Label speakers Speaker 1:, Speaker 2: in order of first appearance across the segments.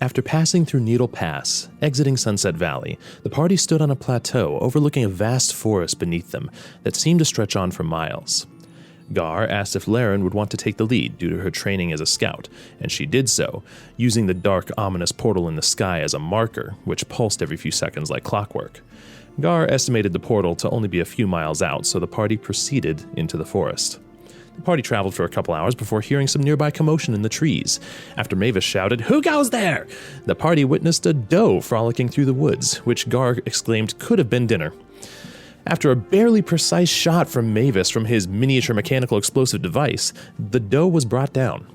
Speaker 1: After passing through Needle Pass, exiting Sunset Valley, the party stood on a plateau overlooking a vast forest beneath them that seemed to stretch on for miles. Gar asked if Laren would want to take the lead due to her training as a scout, and she did so, using the dark, ominous portal in the sky as a marker, which pulsed every few seconds like clockwork. Gar estimated the portal to only be a few miles out, so the party proceeded into the forest. The party traveled for a couple hours before hearing some nearby commotion in the trees. After Mavis shouted, "Who goes there?" the party witnessed a doe frolicking through the woods, which Gar exclaimed could have been dinner. After a barely precise shot from Mavis from his miniature mechanical explosive device, the doe was brought down.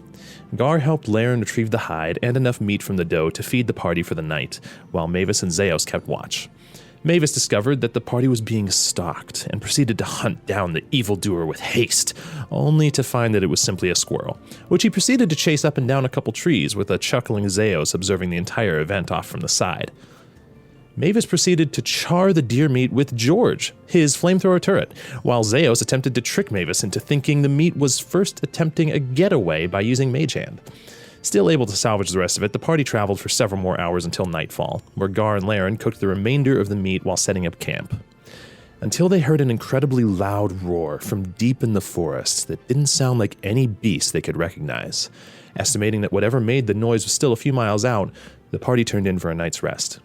Speaker 1: Gar helped Laren retrieve the hide and enough meat from the doe to feed the party for the night, while Mavis and Zeos kept watch. Mavis discovered that the party was being stalked and proceeded to hunt down the evildoer with haste, only to find that it was simply a squirrel, which he proceeded to chase up and down a couple trees with a chuckling Zeos observing the entire event off from the side. Mavis proceeded to char the deer meat with George, his flamethrower turret, while Zeos attempted to trick Mavis into thinking the meat was first attempting a getaway by using Mage Hand. Still able to salvage the rest of it, the party traveled for several more hours until nightfall, where Gar and Laren cooked the remainder of the meat while setting up camp. Until they heard an incredibly loud roar from deep in the forest that didn't sound like any beast they could recognize. Estimating that whatever made the noise was still a few miles out, the party turned in for a night's rest.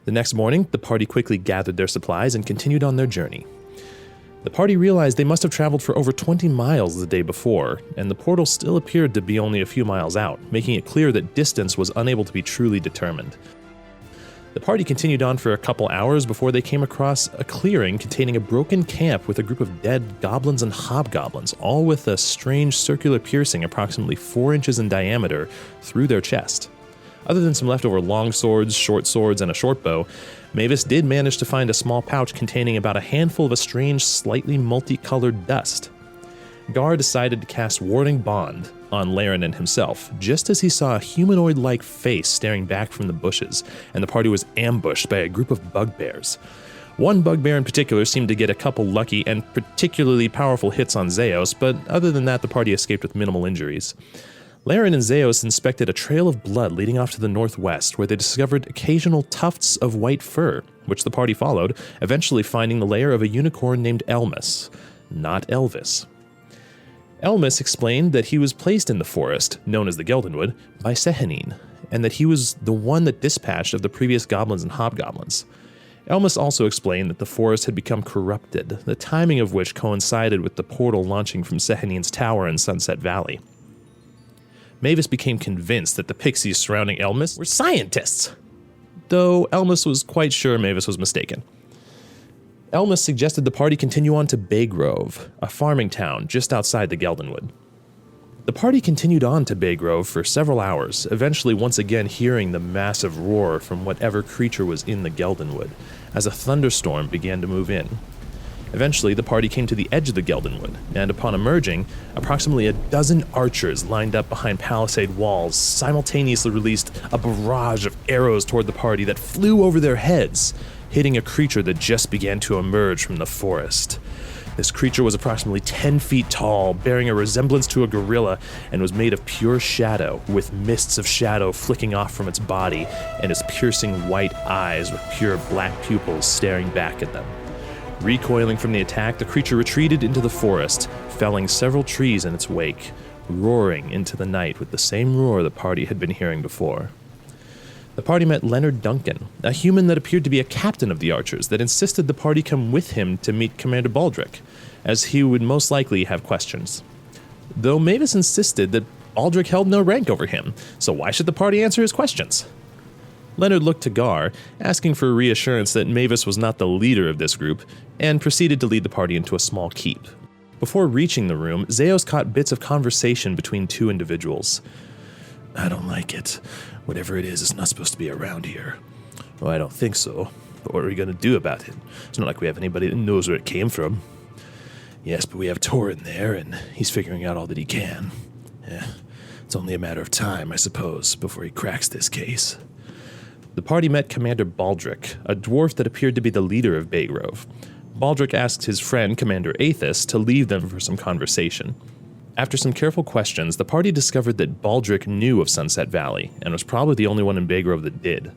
Speaker 1: The next morning, the party quickly gathered their supplies and continued on their journey. The party realized they must have traveled for over 20 miles the day before, and the portal still appeared to be only a few miles out, making it clear that distance was unable to be truly determined. The party continued on for a couple hours before they came across a clearing containing a broken camp with a group of dead goblins and hobgoblins, all with a strange circular piercing approximately 4 inches in diameter through their chest. Other than some leftover long swords, short swords, and a short bow, Mavis did manage to find a small pouch containing about a handful of a strange, slightly multicolored dust. Gar decided to cast Warding Bond on Laren and himself, just as he saw a humanoid-like face staring back from the bushes, and the party was ambushed by a group of bugbears. One bugbear in particular seemed to get a couple lucky and particularly powerful hits on Zeos, but other than that the party escaped with minimal injuries. Laren and Zeos inspected a trail of blood leading off to the northwest, where they discovered occasional tufts of white fur, which the party followed, eventually finding the lair of a unicorn named Elmas, not Elvis. Elmas explained that he was placed in the forest, known as the Geldenwood, by Sehanine, and that he was the one that dispatched of the previous goblins and hobgoblins. Elmas also explained that the forest had become corrupted, the timing of which coincided with the portal launching from Sehanine's tower in Sunset Valley. Mavis became convinced that the pixies surrounding Elmas were scientists, though Elmas was quite sure Mavis was mistaken. Elmas suggested the party continue on to Baygrove, a farming town just outside the Geldenwood. The party continued on to Baygrove for several hours, eventually once again hearing the massive roar from whatever creature was in the Geldenwood, as a thunderstorm began to move in. Eventually, the party came to the edge of the Geldenwood, and upon emerging, approximately a dozen archers lined up behind palisade walls simultaneously released a barrage of arrows toward the party that flew over their heads, hitting a creature that just began to emerge from the forest. This creature was approximately 10 feet tall, bearing a resemblance to a gorilla, and was made of pure shadow, with mists of shadow flicking off from its body, and its piercing white eyes with pure black pupils staring back at them. Recoiling from the attack, the creature retreated into the forest, felling several trees in its wake, roaring into the night with the same roar the party had been hearing before. The party met Leonard Duncan, a human that appeared to be a captain of the archers that insisted the party come with him to meet Commander Baldric, as he would most likely have questions. Though Mavis insisted that Baldric held no rank over him, so why should the party answer his questions? Leonard looked to Gar, asking for reassurance that Mavis was not the leader of this group, and proceeded to lead the party into a small keep. Before reaching the room, Zeos caught bits of conversation between two individuals.
Speaker 2: "I don't like it. Whatever it is, it's not supposed to be around here."
Speaker 1: "Well, I don't think so. But what are we going to do about it? It's not like we have anybody that knows where it came from."
Speaker 2: "Yes, but we have Torin there, and he's figuring out all that he can. It's only a matter of time, I suppose, before he cracks this case."
Speaker 1: The party met Commander Baldric, a dwarf that appeared to be the leader of Baygrove. Baldric asked his friend, Commander Aethys, to leave them for some conversation. After some careful questions, the party discovered that Baldric knew of Sunset Valley, and was probably the only one in Baygrove that did.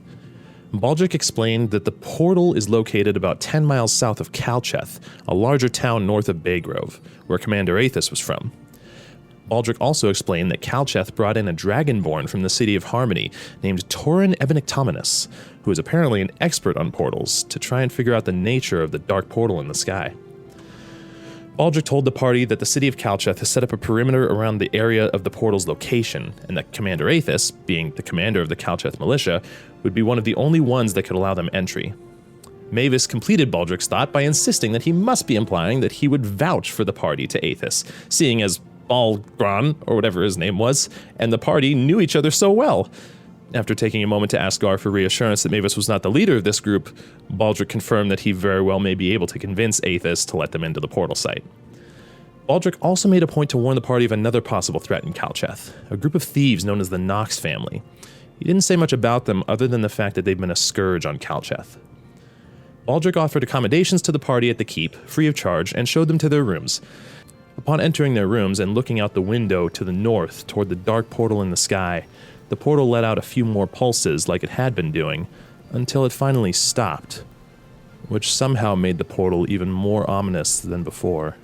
Speaker 1: Baldric explained that the portal is located about 10 miles south of Calcheth, a larger town north of Baygrove, where Commander Aethys was from. Baldric also explained that Calcheth brought in a dragonborn from the city of Harmony named Torin Ebenectominus, who is apparently an expert on portals, to try and figure out the nature of the dark portal in the sky. Baldric told the party that the city of Calcheth has set up a perimeter around the area of the portal's location, and that Commander Aethys, being the commander of the Calcheth militia, would be one of the only ones that could allow them entry. Mavis completed Baldric's thought by insisting that he must be implying that he would vouch for the party to Aethys, seeing as Balgron, or whatever his name was, and the party knew each other so well. After taking a moment to ask Gar for reassurance that Mavis was not the leader of this group, Baldric confirmed that he very well may be able to convince Aethys to let them into the portal site. Baldric also made a point to warn the party of another possible threat in Calcheth, a group of thieves known as the Knox family. He didn't say much about them other than the fact that they've been a scourge on Calcheth. Baldric offered accommodations to the party at the keep, free of charge, and showed them to their rooms. Upon entering their rooms and looking out the window to the north toward the dark portal in the sky, the portal let out a few more pulses like it had been doing, until it finally stopped, which somehow made the portal even more ominous than before.